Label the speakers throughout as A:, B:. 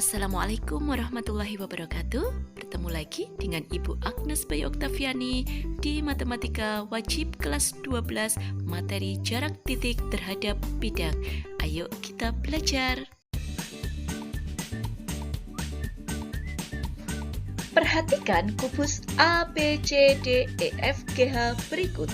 A: Assalamualaikum warahmatullahi wabarakatuh. Bertemu lagi dengan Ibu Agnes Bayu Oktaviani di Matematika Wajib kelas 12 materi jarak titik terhadap bidang. Ayo kita belajar. Perhatikan kubus A, B, C, D, E, F, G, H berikut.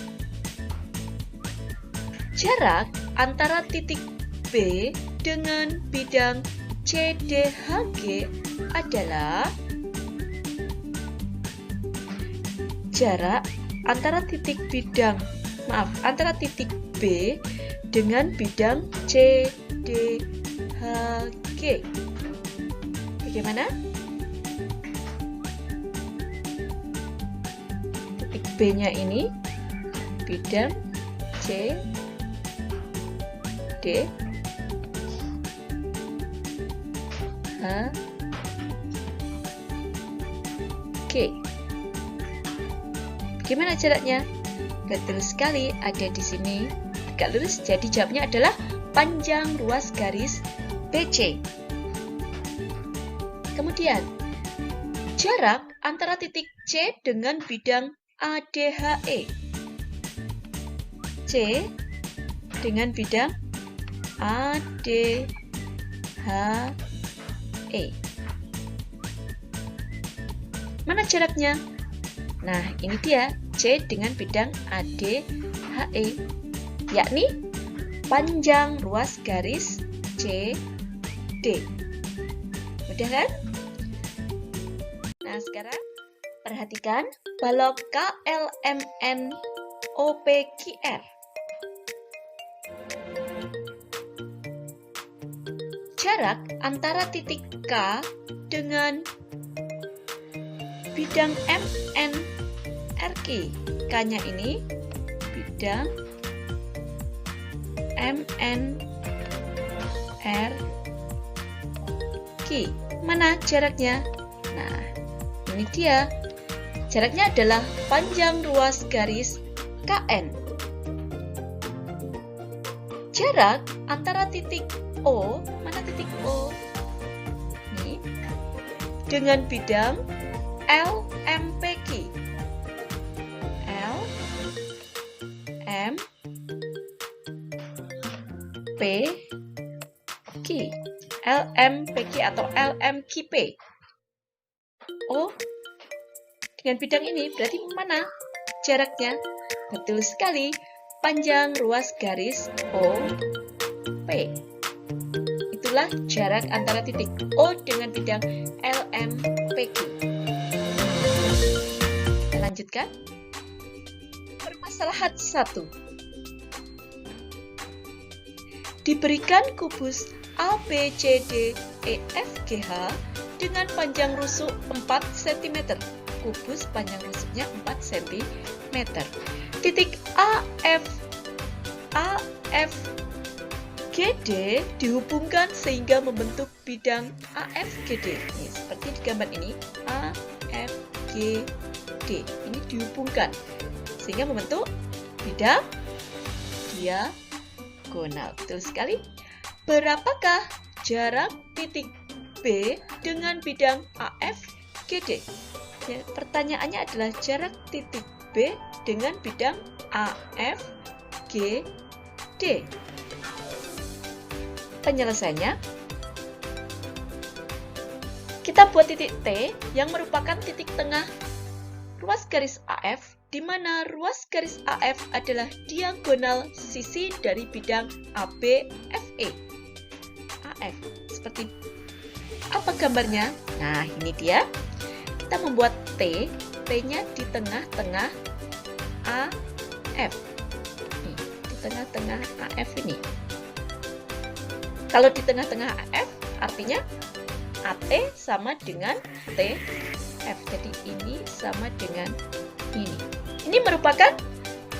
A: Jarak antara titik B dengan bidang CDHG adalah jarak antara titik B dengan bidang CDHG. Bagaimana? Titik B-nya ini bidang CD Oke. Bagaimana jaraknya? Betul sekali, ada di sini. Tegak lurus, jadi jawabnya adalah panjang ruas garis BC. Kemudian, jarak antara titik C dengan bidang ADHE. C dengan bidang ADHE. Mana jaraknya? Nah, ini dia C dengan bidang ADHE, yakni panjang ruas garis CD. Mudah kan? Nah, sekarang perhatikan balok KLMN OPQR. Jarak antara titik K dengan bidang MNRQ. K-nya ini bidang MNRQ. Mana jaraknya? Nah, ini dia. Jaraknya adalah panjang ruas garis KN. Jarak antara titik O, mana titik O? Ini, dengan bidang LMPQ. LMPQ atau LMQP. O dengan bidang ini berarti mana jaraknya? Betul sekali, panjang ruas garis OP. Itulah jarak antara titik O dengan bidang LMPQ. Kita lanjutkan. Permasalahan 1. Diberikan kubus ABCD EFGH dengan panjang rusuk 4 cm. Kubus panjang rusuknya 4 cm. Titik AFGD dihubungkan sehingga membentuk bidang AFGD. Ini seperti di gambar ini, AFGD. Ini dihubungkan sehingga membentuk bidang diagonal. Betul sekali. Berapakah jarak titik B dengan bidang AFGD? Ya, pertanyaannya adalah jarak titik B dengan bidang AFGD. Penyelesaiannya, kita buat titik T yang merupakan titik tengah ruas garis AF, di mana ruas garis AF adalah diagonal sisi dari bidang ABFE. AF, seperti apa gambarnya? Nah, ini dia. Kita membuat T, T-nya di tengah-tengah AF. Nih, di tengah-tengah AF ini. Kalau di tengah-tengah AF, artinya AT sama dengan TF. Jadi ini sama dengan ini. Ini merupakan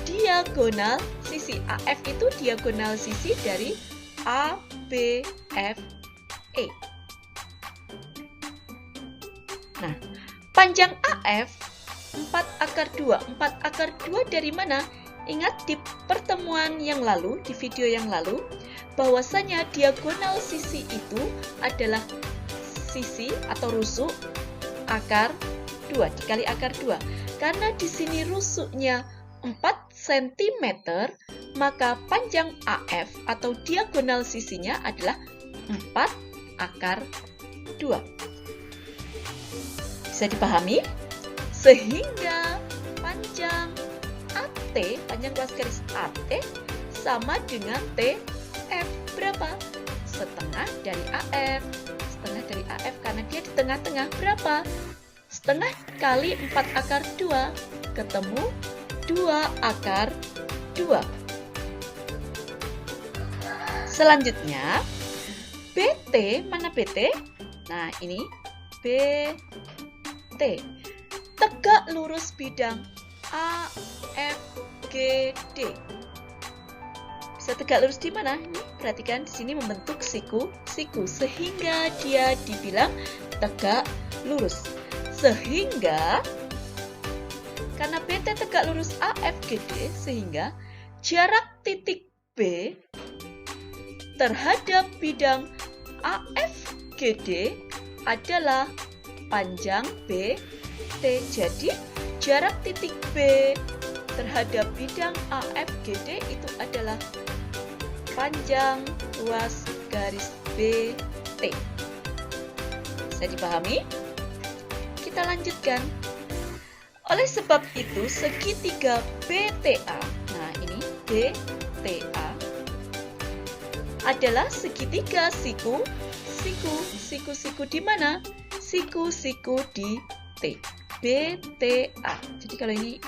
A: diagonal sisi. AF itu diagonal sisi dari ABFE. Nah, panjang AF 4/2. 4/2 dari mana? Ingat di pertemuan yang lalu, di video yang lalu, bahwasanya diagonal sisi itu adalah sisi atau rusuk akar 2 dikali akar 2. Karena di sini rusuknya 4 cm, maka panjang AF atau diagonal sisinya adalah 4 akar 2. Bisa dipahami? Sehingga panjang AT, panjang ruas garis AT sama dengan TF berapa? Setengah dari AF. Setengah dari AF karena dia di tengah-tengah berapa? Setengah kali 4 akar 2 ketemu 2 akar 2. Selanjutnya BT, mana BT? Nah ini BT. Tegak lurus bidang AFGD. Bisa tegak lurus di mana? Ini perhatikan di sini membentuk siku sehingga dia dibilang tegak lurus. Sehingga karena BT tegak lurus AFGD, sehingga jarak titik B terhadap bidang AFGD adalah panjang BT. Jadi jarak titik B terhadap bidang AFGD itu adalah panjang ruas garis BT. Bisa dipahami? Kita lanjutkan. Oleh sebab itu, segitiga BTA, nah ini BTA, adalah segitiga siku di mana? Siku di T. BTA. Jadi kalau ini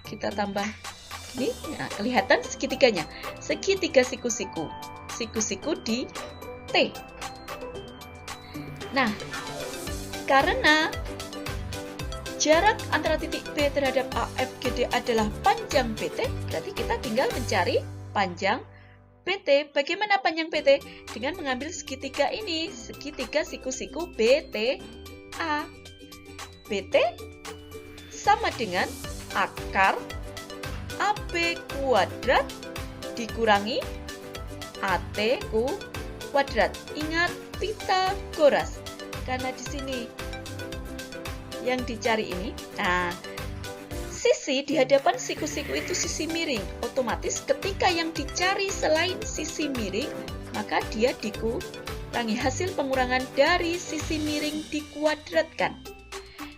A: kita tambah ini, nah, kelihatan segitiganya. Segitiga siku di T. Nah, karena jarak antara titik B terhadap AFGD adalah panjang BT, berarti kita tinggal mencari panjang BT. Bagaimana panjang BT? Dengan mengambil segitiga ini, segitiga siku BTA. BT sama dengan akar AB kuadrat dikurangi AT kuadrat. Ingat Pitagoras. Karena di sini yang dicari ini, nah sisi di hadapan siku-siku itu sisi miring. Otomatis ketika yang dicari selain sisi miring, maka dia dikurangi. Hasil pengurangan dari sisi miring dikuadratkan.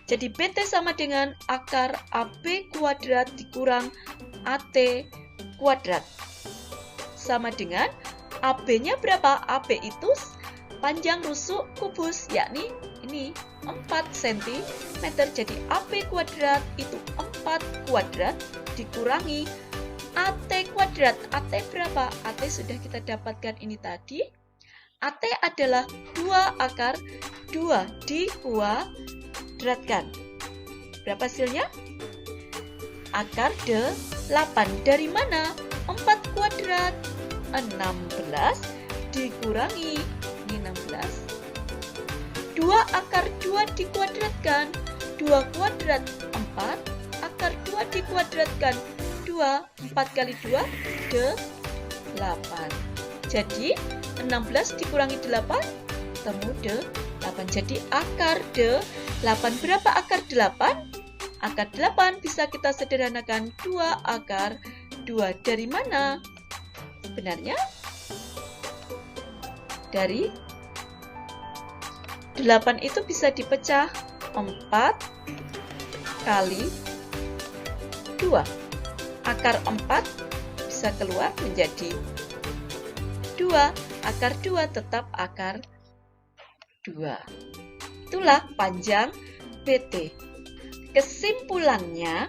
A: Jadi BT sama dengan akar AB kuadrat dikurang AT kuadrat. Sama dengan AB-nya berapa? AB itu panjang rusuk kubus, yakni ini 4 cm. Jadi AB kuadrat itu 4 kuadrat dikurangi AT kuadrat. AT berapa? AT sudah kita dapatkan ini tadi. AT adalah 2 akar 2 dikuadratkan. Berapa hasilnya? Akar 8. Dari mana? 4 kuadrat. 16 dikurangi ini 16. 2 akar 2 dikuadratkan. 2 kuadrat 4. Akar 2 dikuadratkan 2. 4 kali 2 8. Jadi 16 dikurangi 8 temu 8. Jadi akar 8. Berapa akar 8? Akar 8 bisa kita sederhanakan 2 akar 2. Dari mana? Sebenarnya dari 8 itu bisa dipecah 4 kali 2. Akar 4 bisa keluar menjadi 2. Akar 2 tetap akar 2. Itulah panjang BT. Kesimpulannya,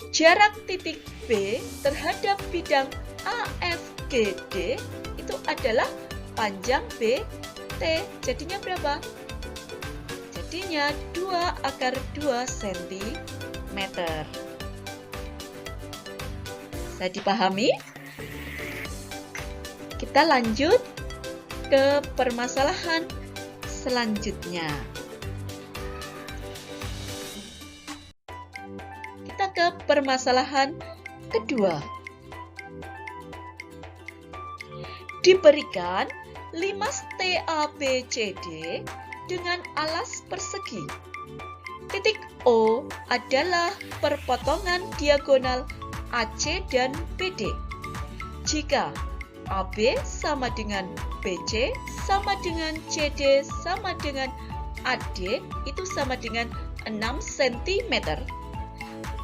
A: jarak titik B terhadap bidang AFGD itu adalah panjang BT. Jadinya berapa? Jadinya 2 akar 2 cm. Bisa dipahami? Kita lanjut ke permasalahan selanjutnya. Kita ke permasalahan kedua. Diberikan limas TABCD dengan alas persegi. Titik O adalah perpotongan diagonal AC dan BD. Jika AB sama dengan BC sama dengan CD sama dengan AD itu sama dengan 6 cm.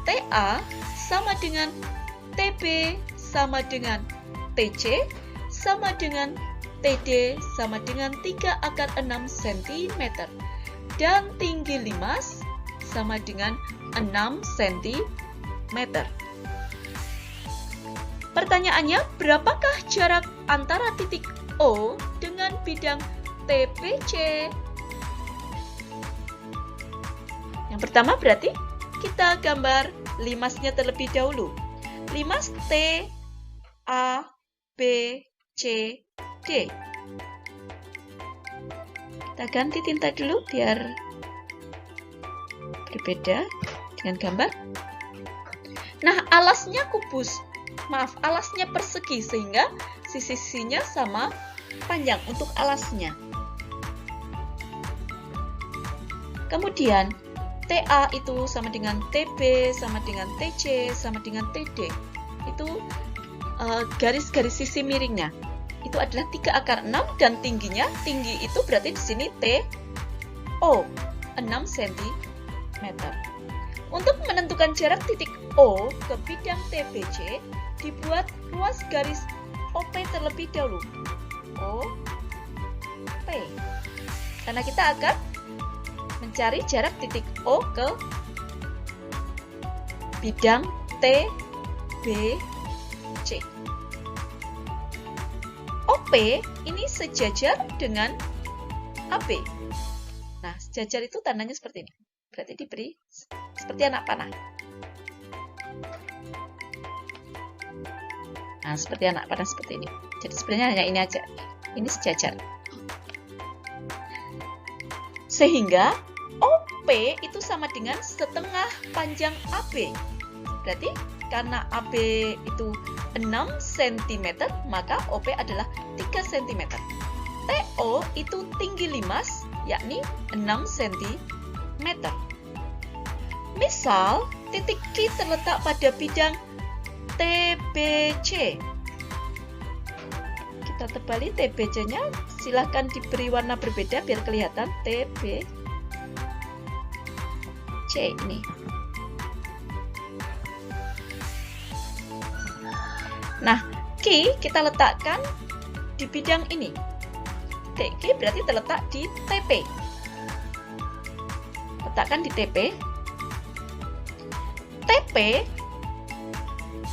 A: TA sama dengan TB sama dengan TC sama dengan TD sama dengan 3/6 cm. Dan tinggi limas sama dengan 6 cm. Pertanyaannya, berapakah jarak antara titik O dengan bidang TBC? Yang pertama berarti kita gambar limasnya terlebih dahulu. Limas T, A, B, C, D. Kita ganti tinta dulu biar berbeda dengan gambar. Nah, alasnya kubus. Maaf, alasnya persegi sehingga sisi-sisinya sama panjang untuk alasnya. Kemudian TA itu sama dengan TB, sama dengan TC, sama dengan TD. Itu garis-garis sisi miringnya. Itu adalah 3/6 dan tingginya, tinggi itu berarti di sini TO, 6 cm. Untuk menentukan jarak titik O ke bidang TBC, dibuat ruas garis OP terlebih dahulu. OP. Karena kita akan mencari jarak titik O ke bidang TBC. OP ini sejajar dengan AB. Nah, sejajar itu tandanya seperti ini. Berarti diberi seperti anak panah. Nah, seperti anak panah seperti ini. Jadi sebenarnya hanya ini aja. Ini sejajar. Sehingga OP itu sama dengan setengah panjang AB. Berarti karena AB itu 6 cm, maka OP adalah 3 cm. TO itu tinggi limas, yakni 6 cm. Misal, titik Q terletak pada bidang TBC. Kita tebali TBC-nya, silahkan diberi warna berbeda biar kelihatan TBC ini. Nah, Q kita letakkan di bidang ini. TQ berarti terletak di TP. Letakkan di TP. TP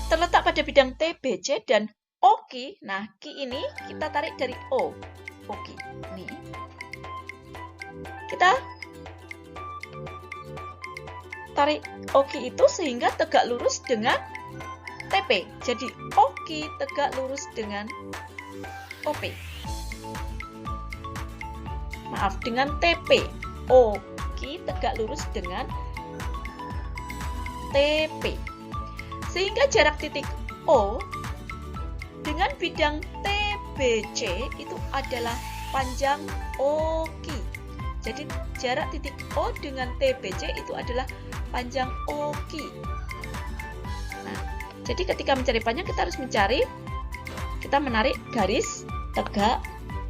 A: terletak pada bidang TBC dan OQ. Nah, Q ini kita tarik dari O. OQ. Ini. Kita tarik OQ itu sehingga tegak lurus dengan TP. Jadi OQ tegak lurus dengan OP. Maaf, dengan TP. OQ tegak lurus dengan TP. Sehingga jarak titik O dengan bidang TBC itu adalah panjang OQ. Jadi jarak titik O dengan TBC itu adalah panjang OQ. Nah, jadi ketika mencari panjang kita harus kita menarik garis tegak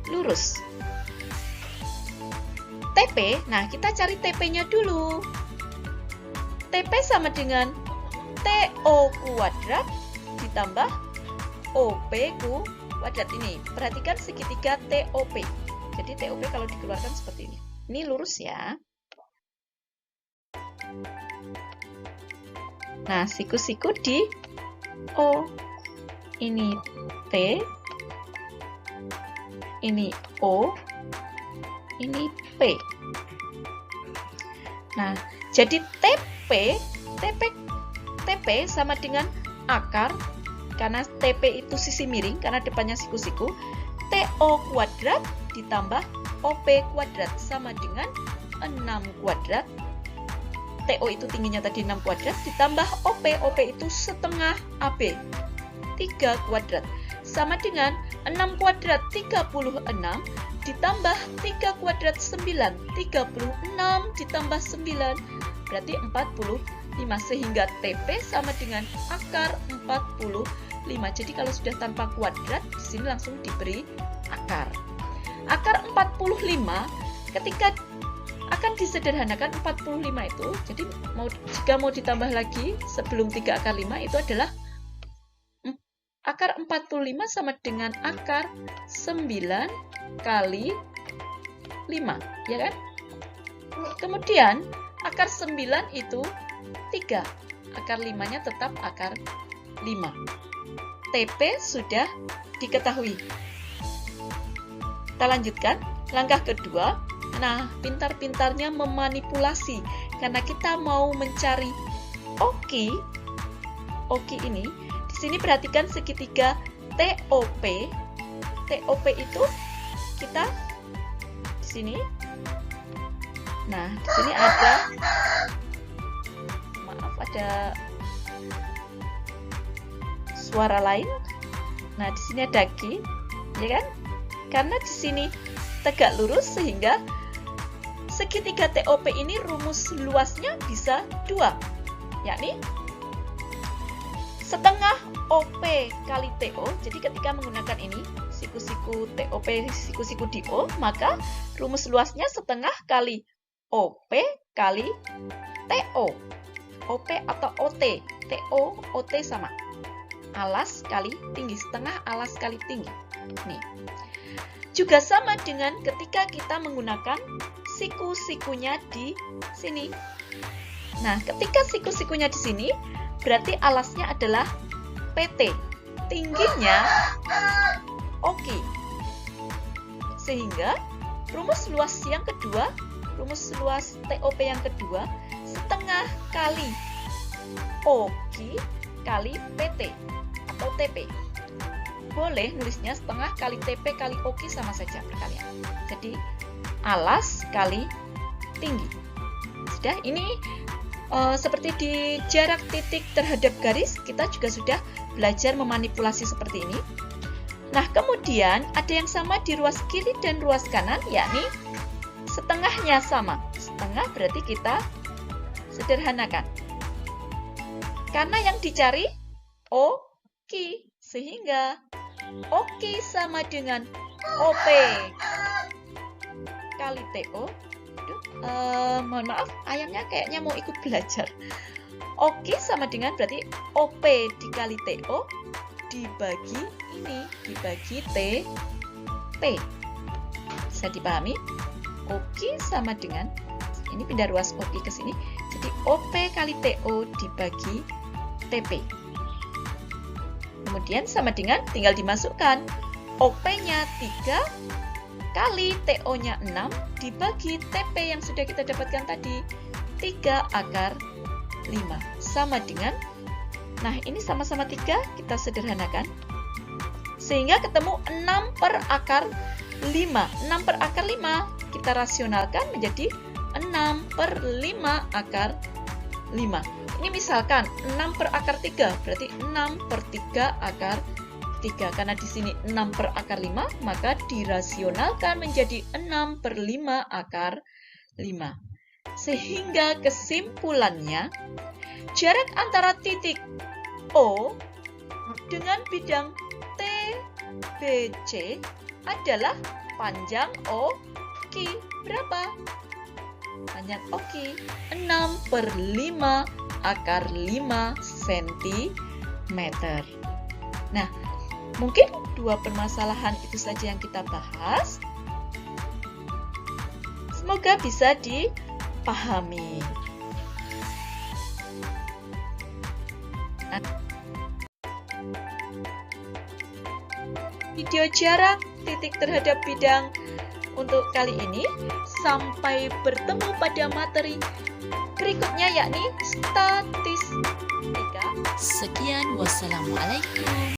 A: lurus. TP, nah kita cari TP-nya dulu. TP sama dengan TO kuadrat ditambah OP kuadrat ini. Perhatikan segitiga TOP. Jadi TOP kalau dikeluarkan seperti ini. Ini lurus ya. Nah, siku-siku di O. Ini T. Ini O. Ini P. Nah, jadi TP sama dengan akar, karena TP itu sisi miring, karena depannya siku-siku. TO kuadrat ditambah OP kuadrat sama dengan 6 kuadrat. TO itu tingginya tadi 6 kuadrat, ditambah OP. OP itu setengah AB, 3 kuadrat. Sama dengan 6 kuadrat 36 ditambah 3 kuadrat 9, 36 ditambah 9 berarti 45, sehingga TP sama dengan akar 45. Jadi kalau sudah tanpa kuadrat, di sini langsung diberi akar. Akar 45 ketika akan disederhanakan 45 itu, jadi jika mau ditambah lagi sebelum 3 akar 5 itu adalah akar 45 sama dengan akar 9 kali 5, ya kan? Kemudian akar 9 itu 3, akar 5-nya tetap akar 5. TP sudah diketahui. Kita lanjutkan, langkah kedua. Nah, pintar-pintarnya memanipulasi, karena kita mau mencari oki ini. Di sini perhatikan segitiga TOP. TOP itu kita di sini. Nah, di sini ada suara lain. Nah, di sini ada G, ya kan? Karena di sini tegak lurus sehingga segitiga TOP ini rumus luasnya bisa 2, yakni setengah OP kali TO. Jadi ketika menggunakan ini, siku-siku TOP, siku-siku DO, maka rumus luasnya setengah kali OP kali TO. OP atau OT, TO, OT sama. Alas kali tinggi, setengah alas kali tinggi. Nih. Juga sama dengan ketika kita menggunakan siku-sikunya di sini. Nah, ketika siku-sikunya di sini, berarti alasnya adalah PT. Tingginya oki. Sehingga rumus luas yang kedua, rumus luas TOP yang kedua, setengah kali oki kali PT atau TP. Boleh nulisnya setengah kali TP kali oki sama saja perkalian. Jadi alas kali tinggi. Sudah, ini seperti di jarak titik terhadap garis, kita juga sudah belajar memanipulasi seperti ini. Nah, kemudian ada yang sama di ruas kiri dan ruas kanan, yakni setengahnya sama. Setengah berarti kita sederhanakan. Karena yang dicari oki, sehingga oki sama dengan OP kali TO. Mohon maaf, ayamnya kayaknya mau ikut belajar. Oki sama dengan berarti OP dikali TO dibagi ini, dibagi TP. Bisa dipahami? Oki sama dengan, ini pindah ruas Oki ke sini, jadi OP kali TO dibagi TP. Kemudian sama dengan, tinggal dimasukkan OP-nya 3 kali TO-nya 6 dibagi TP yang sudah kita dapatkan tadi, 3 akar 5. Sama dengan, nah ini sama-sama 3, kita sederhanakan. Sehingga ketemu 6 per akar 5. 6 per akar 5, kita rasionalkan menjadi 6 per 5 akar 5. Ini misalkan 6 per akar 3, berarti 6 per 3 akar 3. Karena di sini 6 per akar 5, maka dirasionalkan menjadi 6 per 5 akar 5. Sehingga kesimpulannya, jarak antara titik O dengan bidang TBC adalah panjang OQ. Berapa? Panjang OQ 6 per 5 akar 5 cm. Nah, mungkin 2 permasalahan itu saja yang kita bahas. Semoga bisa dipahami. Video jarak titik terhadap bidang untuk kali ini. Sampai bertemu pada materi berikutnya, yakni statistika.
B: Sekian, wassalamualaikum.